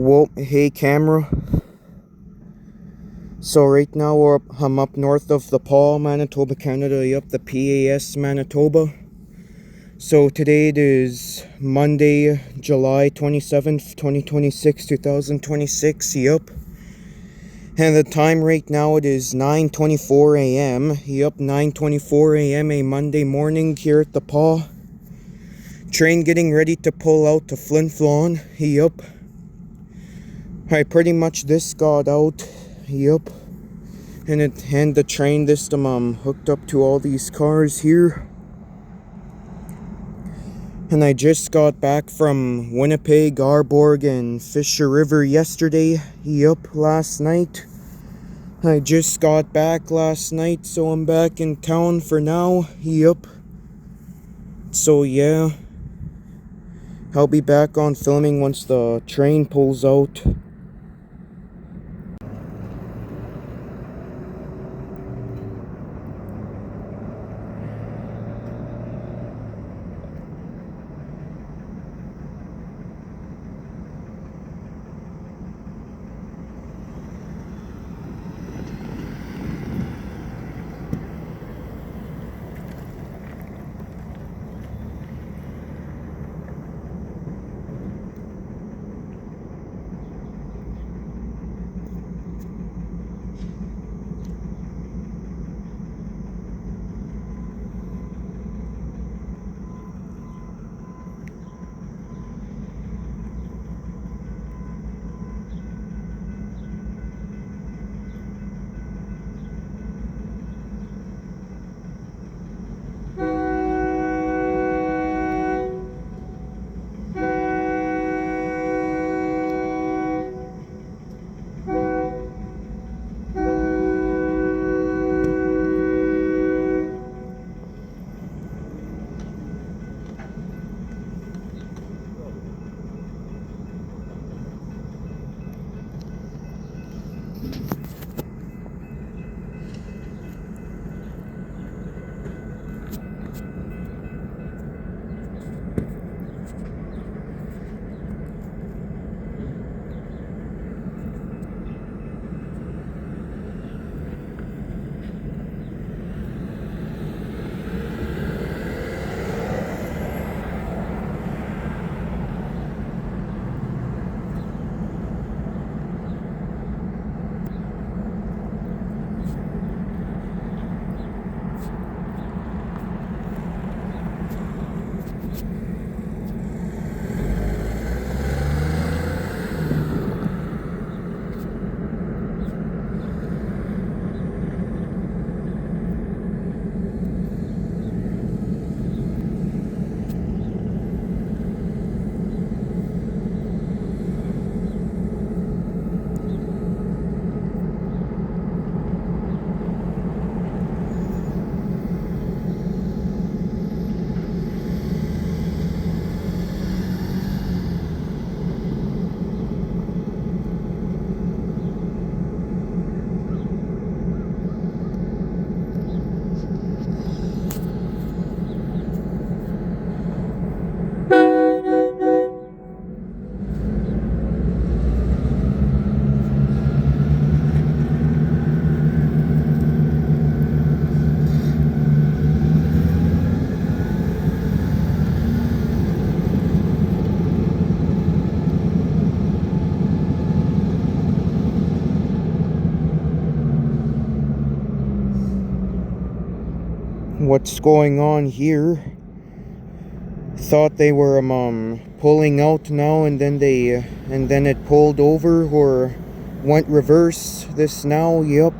Whoa, hey camera. So right now I'm up north of the Pas, Manitoba, Canada, up the Pas, Manitoba. So today it is Monday, July 27th, 2026, 2026, yup. And the time right now it is 9:24 a.m. Yup, 9:24 a.m. a Monday morning here at the Pas. Train getting ready to pull out to Flin Flon, yup. I pretty much this got out, yup. And the train this time hooked up to all these cars here. And I just got back from Winnipeg, Arborg, and Fisher River yesterday. Yup, last night. I just got back last night, so I'm back in town for now. Yup. So yeah, I'll be back on filming once the train pulls out. What's going on here? Thought they were pulling out now, and then it pulled over or went reverse this now. Yup.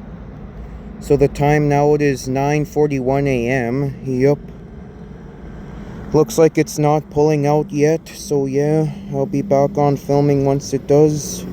So the time now it is 9:41 a.m. Yup. Looks like it's not pulling out yet, so yeah, I'll be back on filming once it does.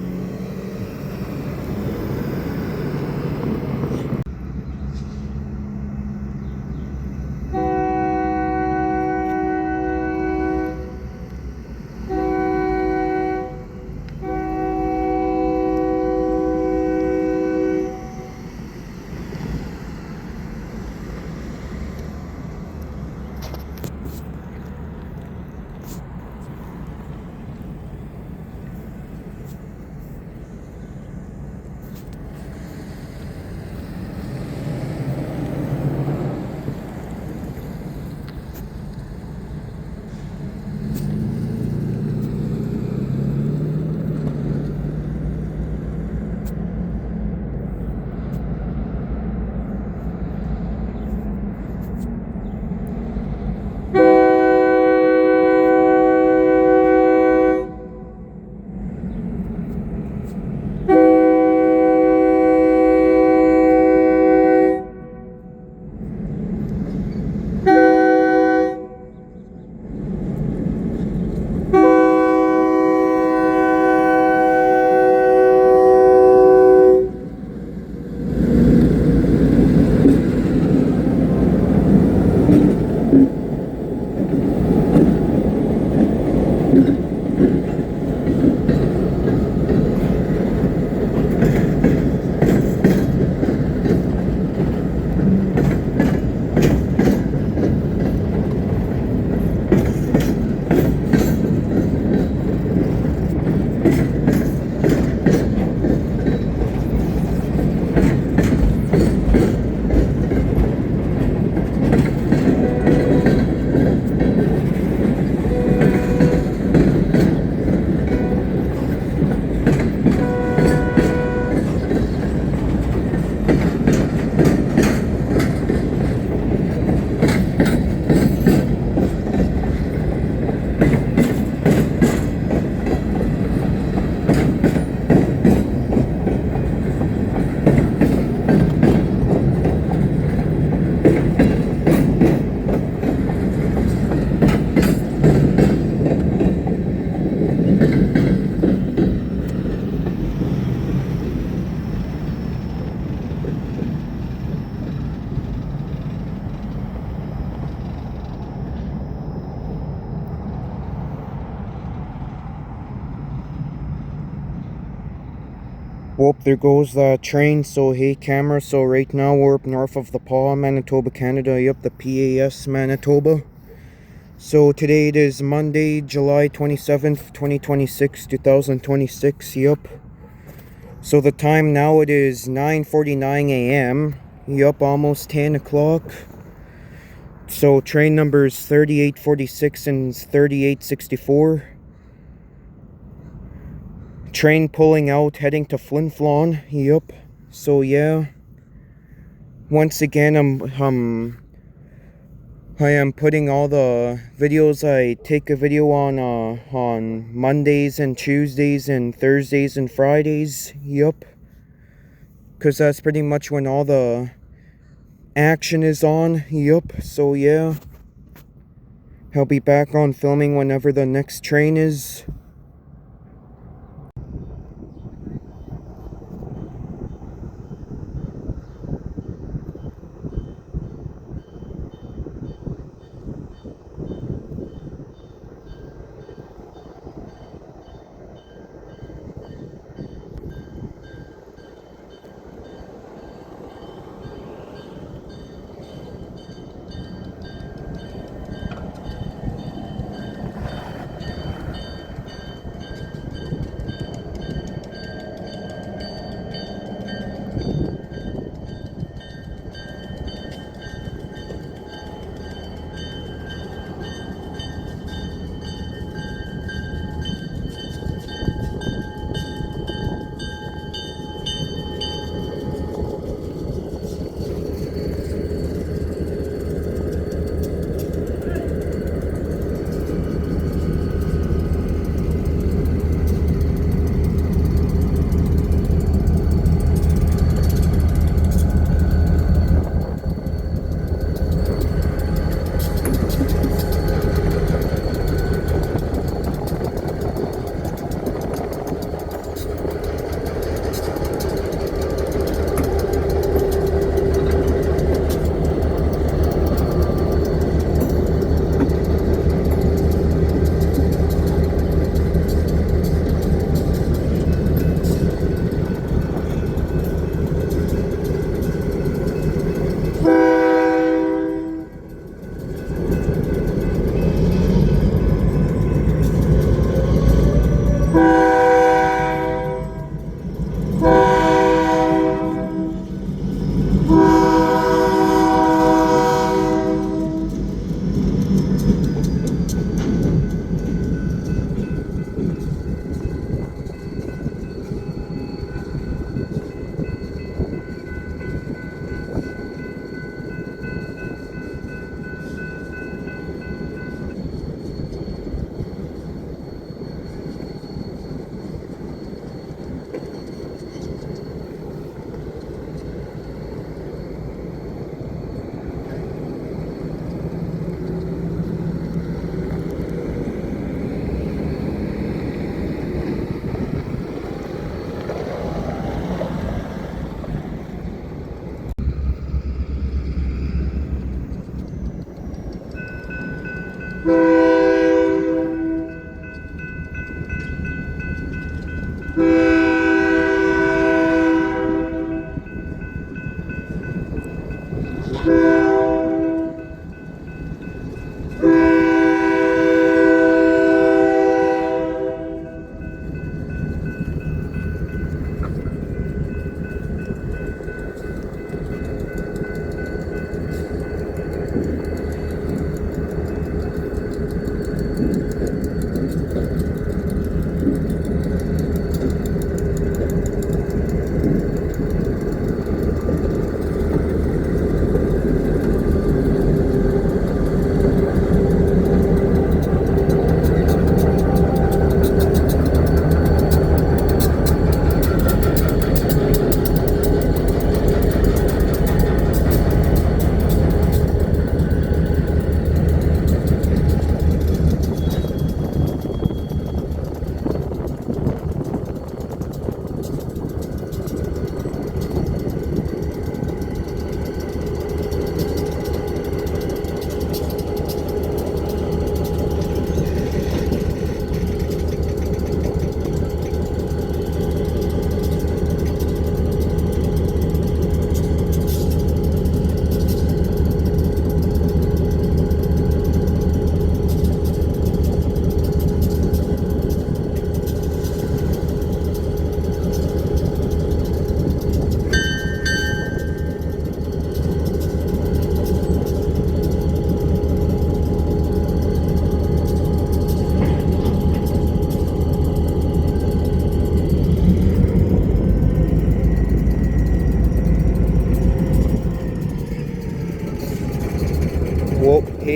Whoop, there goes the train. So hey camera, so right now we're up north of the Pas, Manitoba, Canada. Yup, the PAS Manitoba. So today it is Monday, July 27th, 2026, 2026. Yup. So the time now it is 9:49 a.m. Yup, almost 10 o'clock. So train numbers 3846 and 3864. Train pulling out, heading to Flin Flon. Yup. So yeah. Once again, I am putting all the videos I take a video on Mondays and Tuesdays and Thursdays and Fridays. Yup. Because that's pretty much when all the action is on. Yup. So yeah. I'll be back on filming whenever the next train is.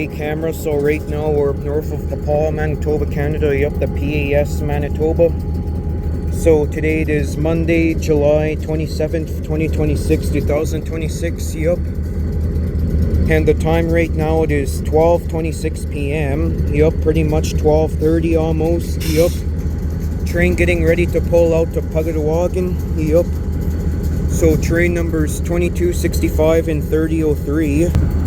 day camera. So right now we're up north of the Paul, Manitoba, Canada, up the PAS, Manitoba. So today it is Monday, July 27th, 2026, yup. And the time right now it is 12:26 p.m. Yup, pretty much 12:30 almost, yup. Train getting ready to pull out to Pugatawagan, yup. So train numbers 2265 and 3003.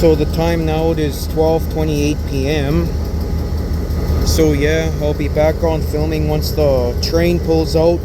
So the time now it is 12:28 p.m. So yeah, I'll be back on filming once the train pulls out.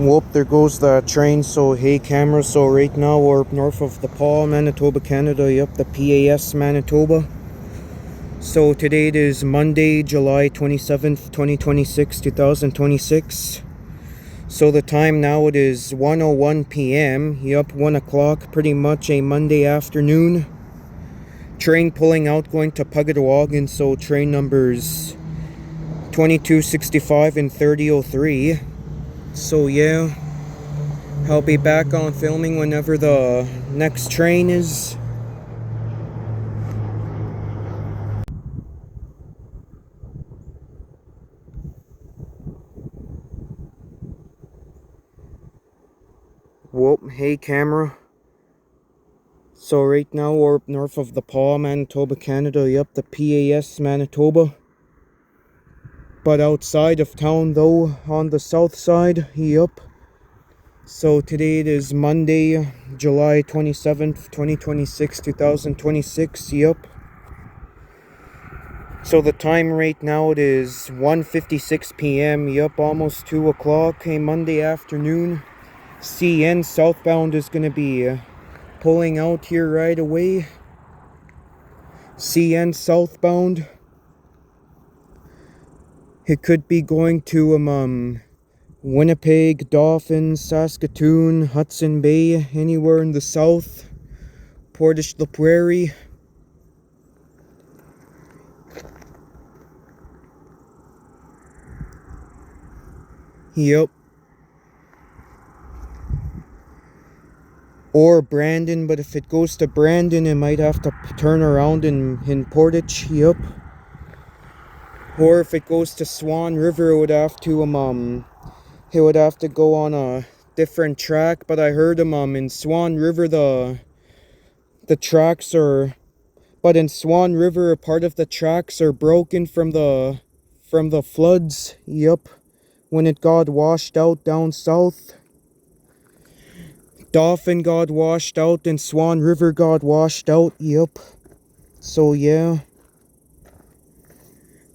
Whoop, there goes the train. So hey camera, so right now we're up north of the Paul, Manitoba, Canada. Yep, the PAS, Manitoba. So today it is Monday, July 27th, 2026, 2026. So the time now, it is 1:01 p.m. Yep, 1 o'clock, pretty much a Monday afternoon. Train pulling out, going to Puggawagan, so train numbers 2265 and 3003. So yeah, I'll be back on filming whenever the next train is. Whoop, hey camera. So right now we're up north of the Paul, Manitoba, Canada. Yep, the PAS, Manitoba. But outside of town though, on the south side. Yep. So today it is Monday, July 27th, 2026, 2026. Yep. So the time right now, it is 1:56 p.m. Yep, almost 2 o'clock, a Monday afternoon. CN southbound is going to be pulling out here right away. CN southbound. It could be going to Winnipeg, Dauphin, Saskatoon, Hudson Bay, anywhere in the south. Portage la Prairie. Yep. Or Brandon, but if it goes to Brandon, it might have to turn around in Portage. Yep. Or if it goes to Swan River, it would have to go on a different track. But I heard in Swan River the tracks are, but in Swan River, a part of the tracks are broken from the floods. Yep. When it got washed out down south. Dauphin got washed out and Swan River got washed out. Yep. So yeah,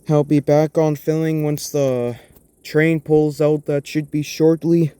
I'll be back on filming once the train pulls out. That should be shortly.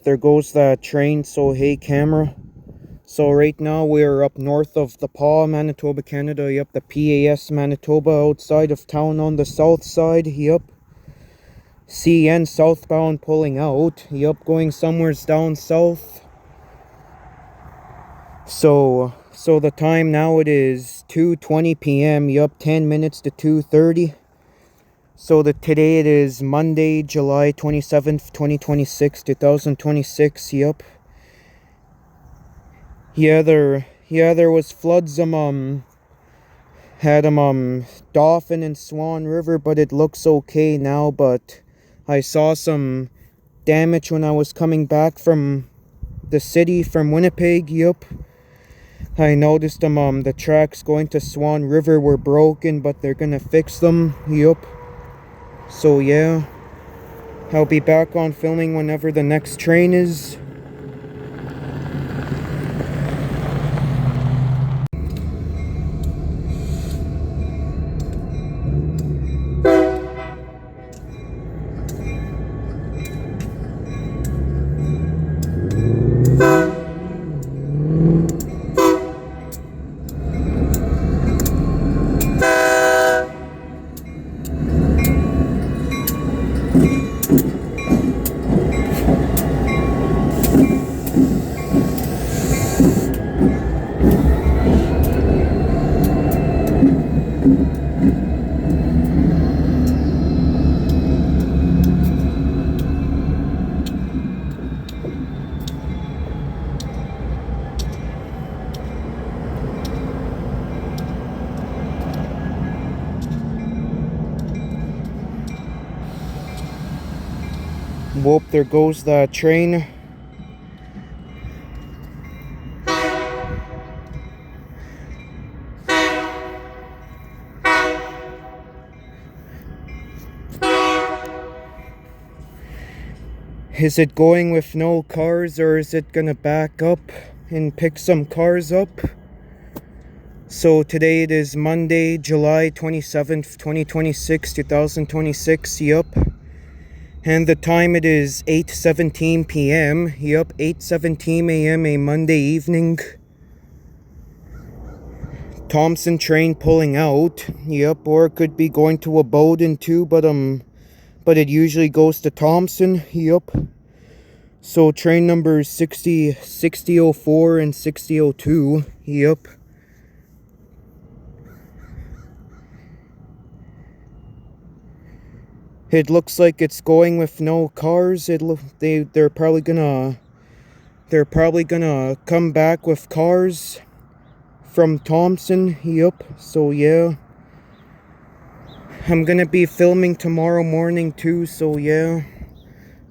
there goes the train, so hey camera. So right now we're up north of the Pas, Manitoba, Canada. Yep, the PAS Manitoba outside of town on the south side. Yep. CN southbound pulling out. Yep, going somewheres down south. So the time now, it is 2:20 p.m. Yup, 10 minutes to 2:30. So today it is Monday, July 27th, 2026, 2026. Yup. Yeah, there was floods had Dauphin and Swan River, but it looks okay now. But I saw some damage when I was coming back from the city from Winnipeg. Yup. I noticed the tracks going to Swan River were broken, but they're gonna fix them. Yup. So yeah, I'll be back on filming whenever the next train is. Whoop, there goes the train. Is it going with no cars, or is it gonna back up and pick some cars up? So today it is Monday, July 27th, 2026, 2026. Yup. And the time, it is 8:17 p.m. Yup, 8:17 a.m. a Monday evening. Thompson train pulling out. Yup, or it could be going to a Bowden too, but it usually goes to Thompson. Yup. So train numbers 6004 and 6002. Yup. It looks like it's going with no cars. They're probably gonna come back with cars from Thompson. Yup. So yeah, I'm gonna be filming tomorrow morning too. So yeah,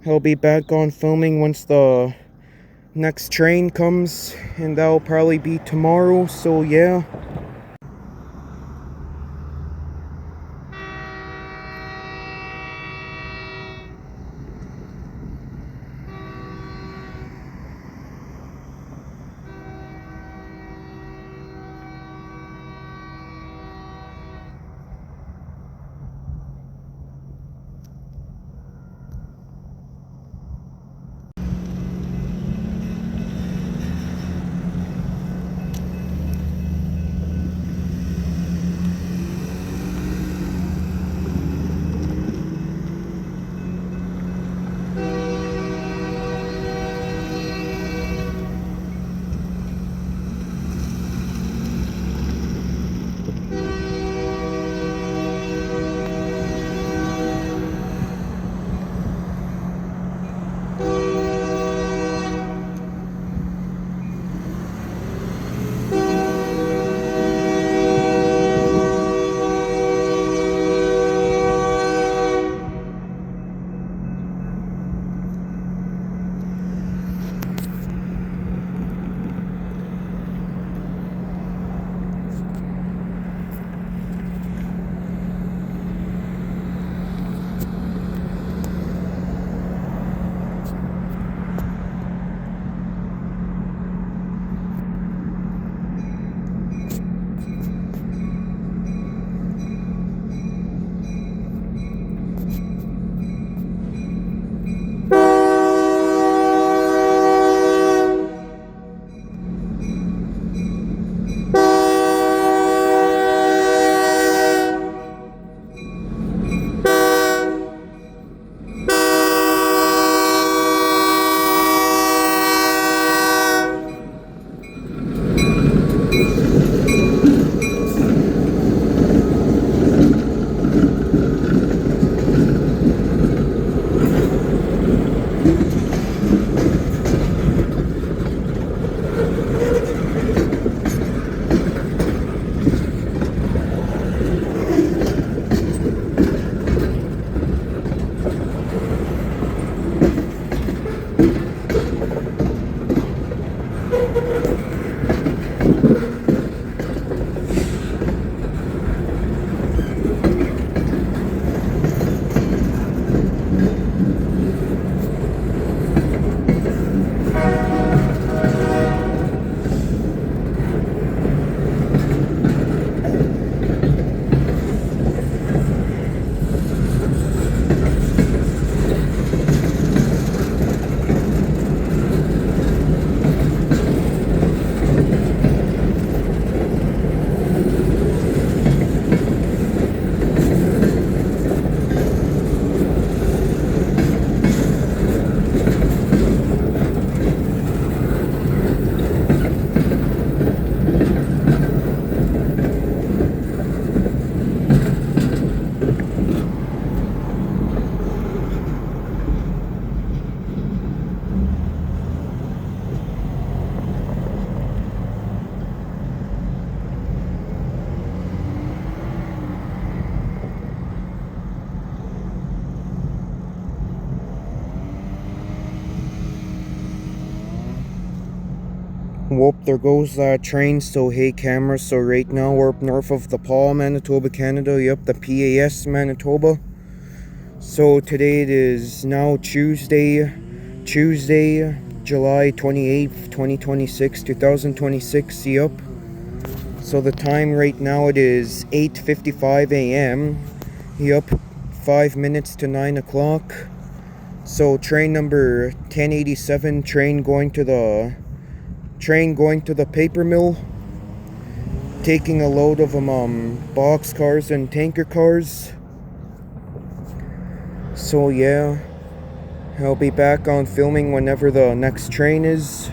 I'll be back on filming once the next train comes, and that'll probably be tomorrow. So yeah. Whoop, there goes that train. So hey camera, so right now we're up north of the Paul, Manitoba, Canada. Yep, the PAS, Manitoba. So today it is now Tuesday, July 28th, 2026, 2026. Yep. So the time right now it is 8:55 a.m. Yep, 5 minutes to 9 o'clock. So train number 1087, train going to the paper mill, taking a load of box cars and tanker cars. So yeah, I'll be back on filming whenever the next train is.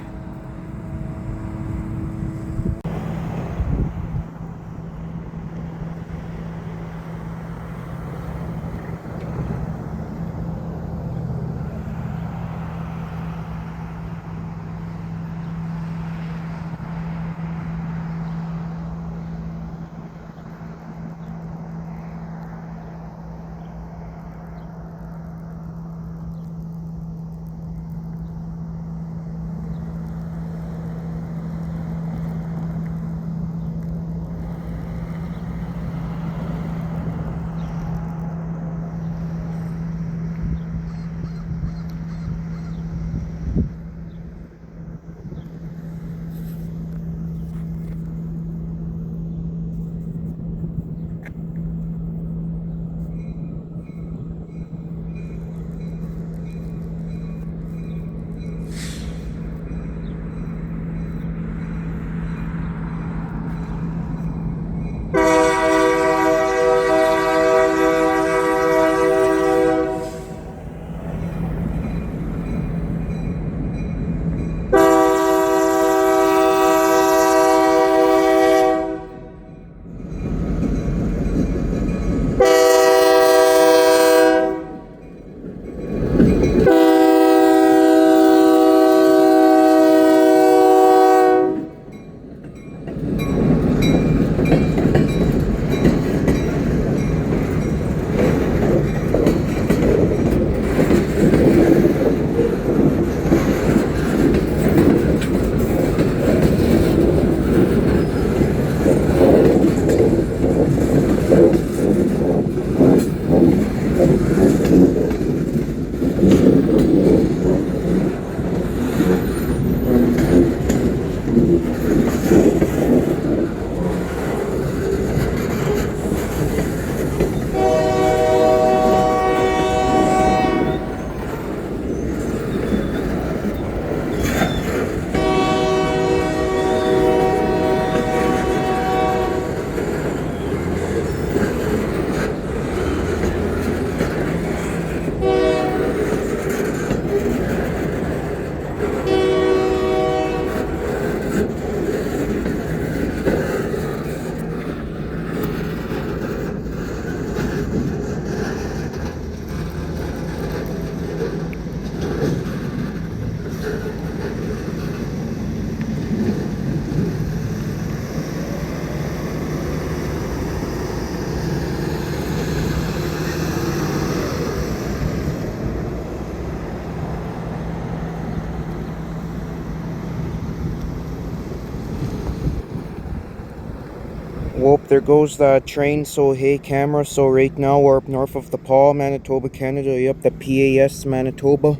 Whoop, there goes that train. So hey camera, so right now we're up north of the Paul, Manitoba, Canada. Yep, the PAS, Manitoba.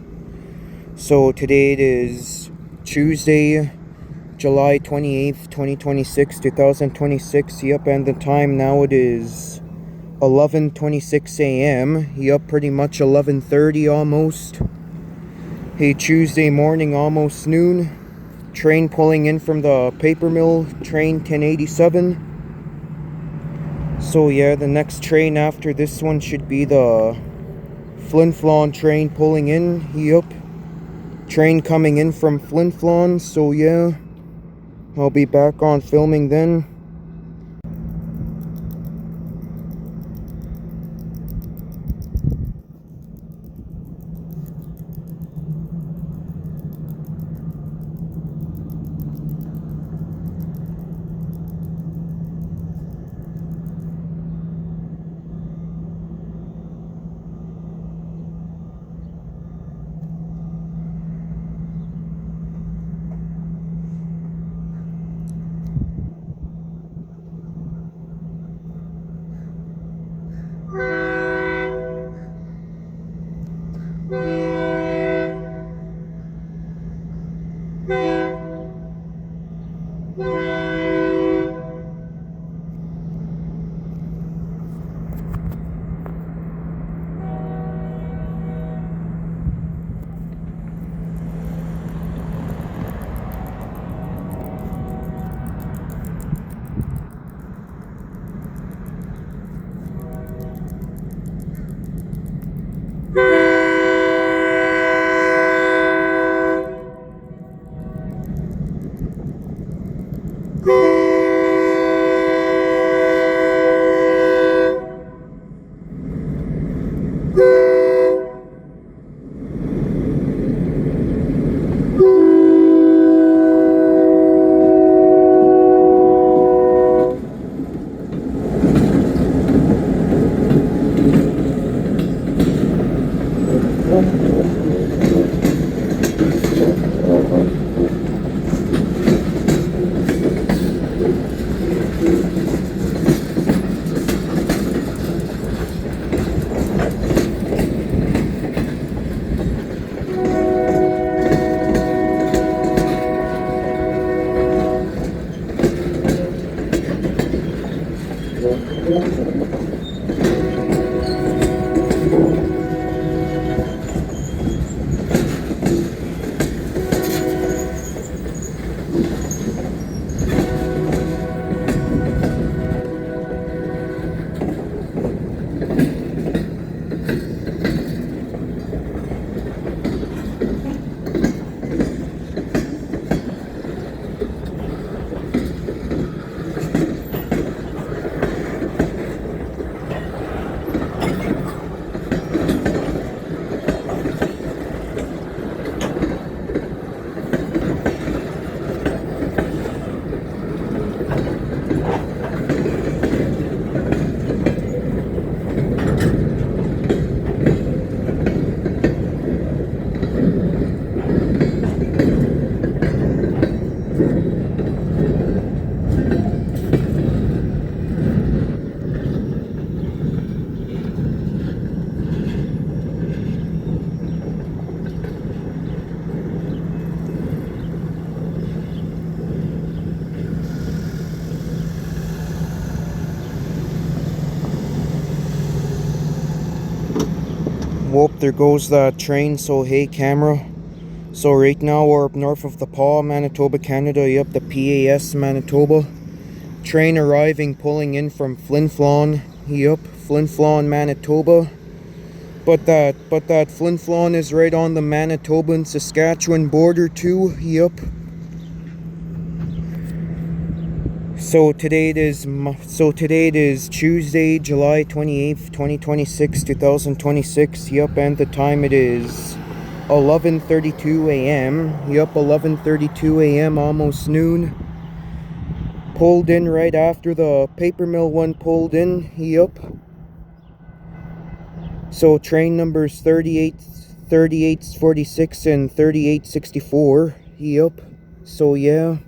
So today it is Tuesday, July 28th, 2026, 2026. Yep, and the time now it is 11:26 a.m. Yep, pretty much 11:30 almost. Hey, Tuesday morning, almost noon. Train pulling in from the paper mill, train 1087. So yeah, the next train after this one should be the Flin Flon train pulling in. Yup. Train coming in from Flin Flon. So yeah, I'll be back on filming then. Whoop, there goes that train. So hey camera. So right now we're up north of the Paul, Manitoba, Canada. Yep, the PAS, Manitoba. Train arriving, pulling in from Flin Flon. Yep, Flin Flon, Manitoba. But that Flin Flon is right on the Manitoban Saskatchewan border too. Yep. So today it is Tuesday, July 28th, 2026, 2026. Yep, and the time it is 11:32 a.m. Yep, 11:32 a.m. almost noon. Pulled in right after the paper mill one pulled in. Yep. So train numbers 3846 and 3864. Yep. So yeah.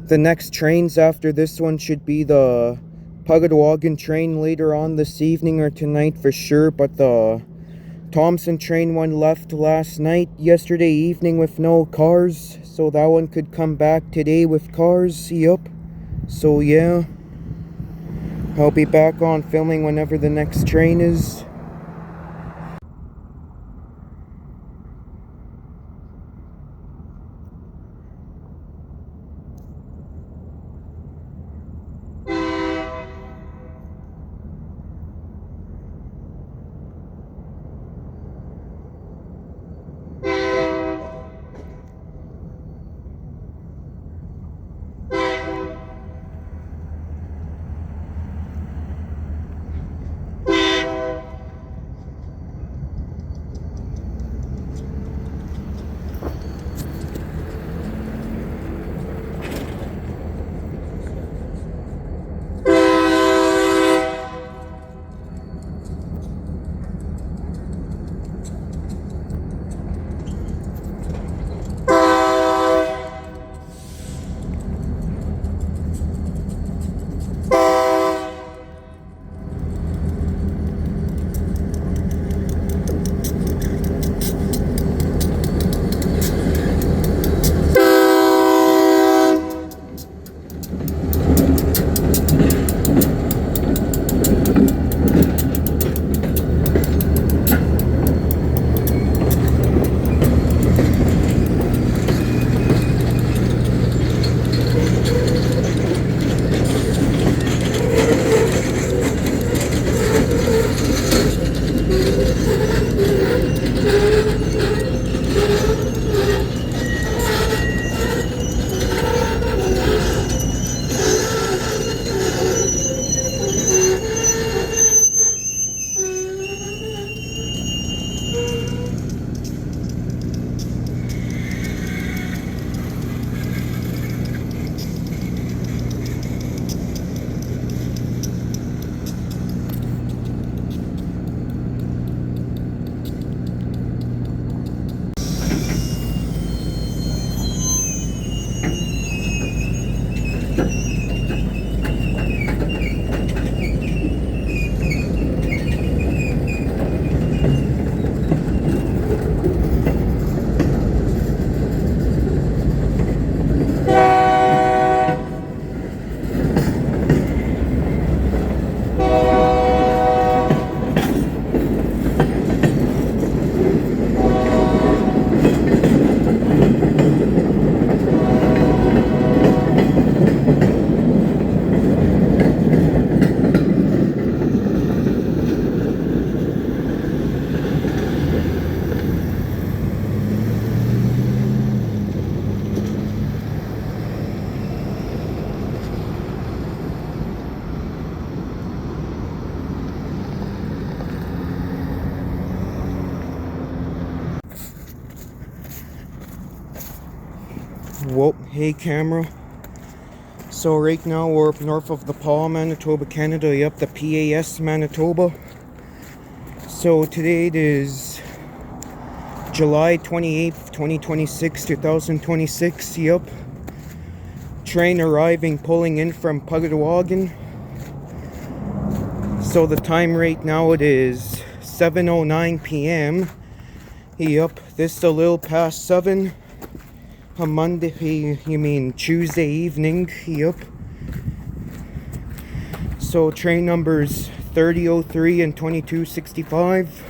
The next trains after this one should be the Puggawagan train later on this evening or tonight for sure, but the Thompson train one left yesterday evening with no cars, so that one could come back today with cars. Yup. So yeah, I'll be back on filming whenever the next train is. Whoa, hey camera. So right now we're up north of the Pas, Manitoba, Canada, up the PAS, Manitoba. So today it is July 28th, 2026, 2026, yup. Train arriving, pulling in from Puggawagan. So the time right now it is 7:09 p.m. Yup, this is a little past 7. A Monday, you mean Tuesday evening, yup. So train numbers 3003 and 2265.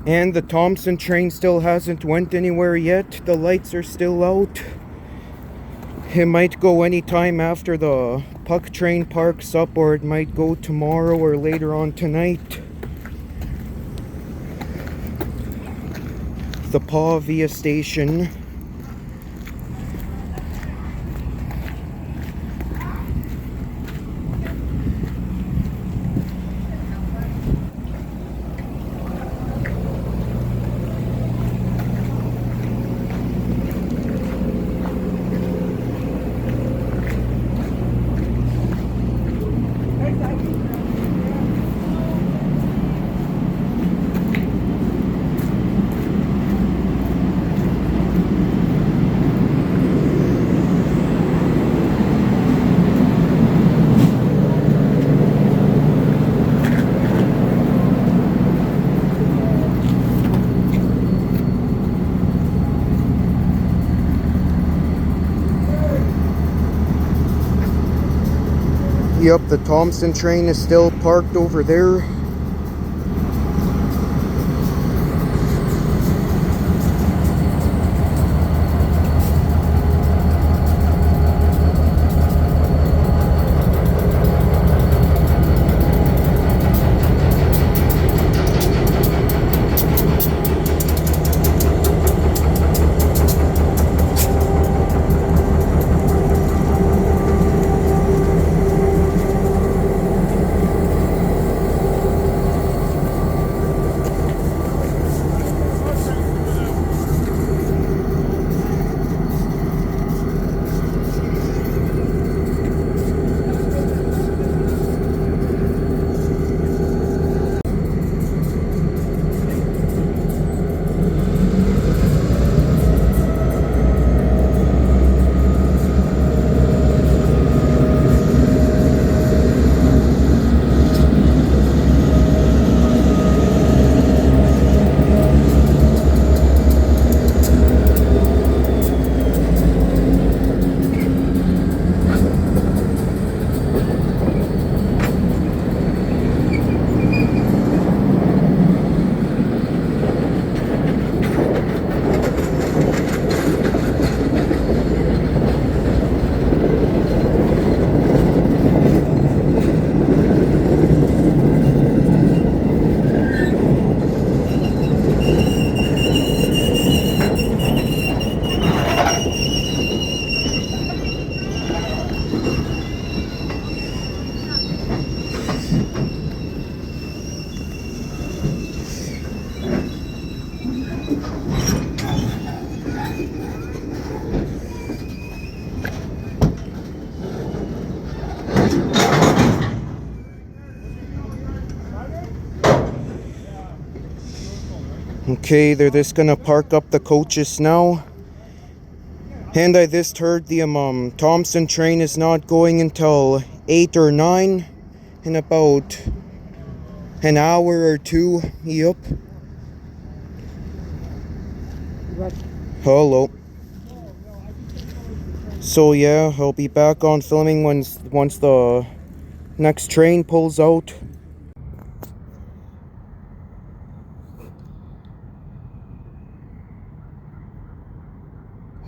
And the Thompson train still hasn't went anywhere yet. The lights are still out. It might go anytime after the Puck train parks up, or it might go tomorrow or later on tonight. The Pas via station. Yep, the Thompson train is still parked over there. Okay, they're just gonna park up the coaches now. And I just heard the Thompson train is not going until 8 or 9 in about an hour or two. Yup. Hello. So yeah, I'll be back on filming once the next train pulls out.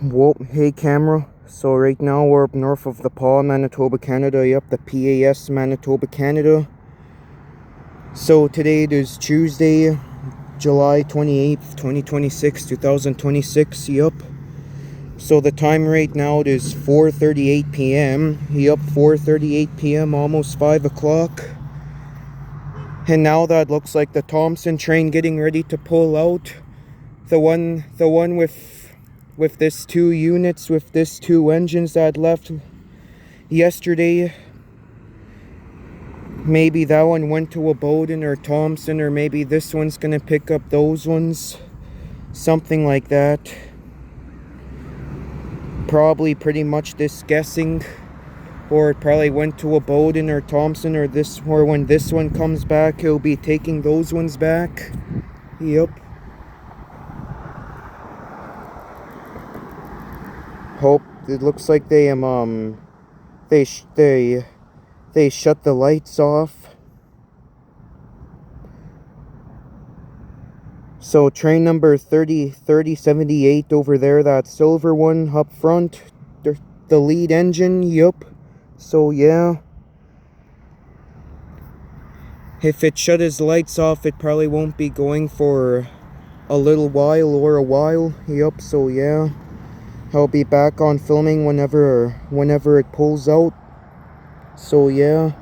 Whoa, hey camera. So right now we're up north of the Pas, Manitoba, Canada. Yep, the PAS, Manitoba, Canada. So today it is Tuesday, July 28th, 2026, 2026. Yep. So the time right now it is 4:38 p.m. Yep, 4:38 p.m. almost 5 o'clock. And now that looks like the Thompson train getting ready to pull out. The one with this 2 units, with this 2 engines that left yesterday. Maybe that one went to a Bowden or Thompson, or maybe this one's gonna pick up those ones. Something like that. Probably pretty much this guessing. Or it probably went to a Bowden or Thompson, or when this one comes back, he'll be taking those ones back. Yep. Hope it looks like they they shut the lights off. So train number 3078 over there, that silver one up front, the lead engine. Yup. So yeah, if it shut his lights off, it probably won't be going for a little while or a while. Yup. So yeah, I'll be back on filming whenever it pulls out. So yeah.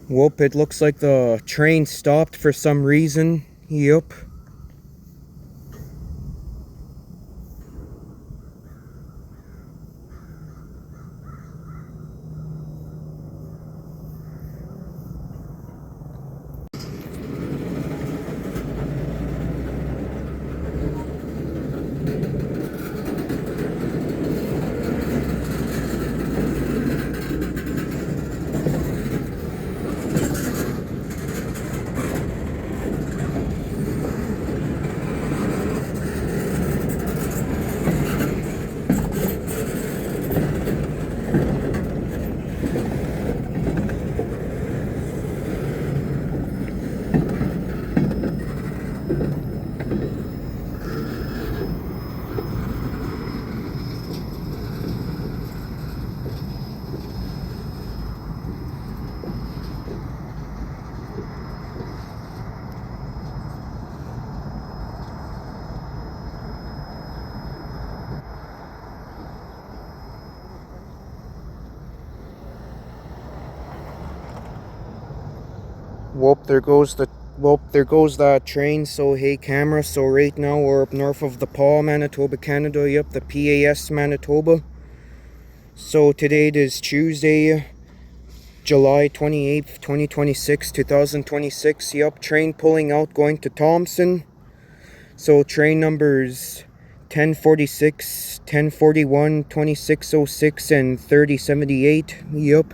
Whoop, it looks like the train stopped for some reason. Yup. There goes that train. So hey camera, so right now we're up north of the Paul, Manitoba, Canada. Yep, the PAS Manitoba. So today it is Tuesday, July 28th, 2026, 2026. Yep, train pulling out going to Thompson. So train numbers 1046, 1041, 2606, and 3078. Yep.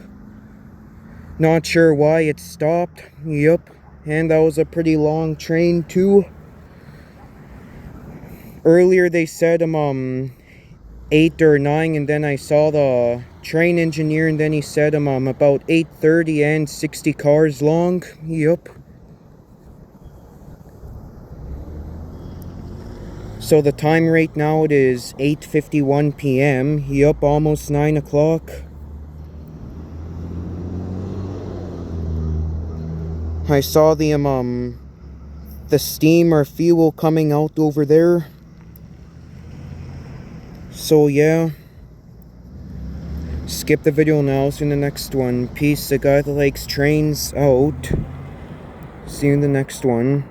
Not sure why it stopped. Yep. And that was a pretty long train too. Earlier they said 8 or 9, and then I saw the train engineer, and then he said about 8:30 and 60 cars long. Yep. So the time right now, it is 8:51 p.m. Yep, almost 9 o'clock. I saw the steam or fuel coming out over there. So yeah. Skip the video now, see you in the next one. Peace, the guy that likes trains out. See you in the next one.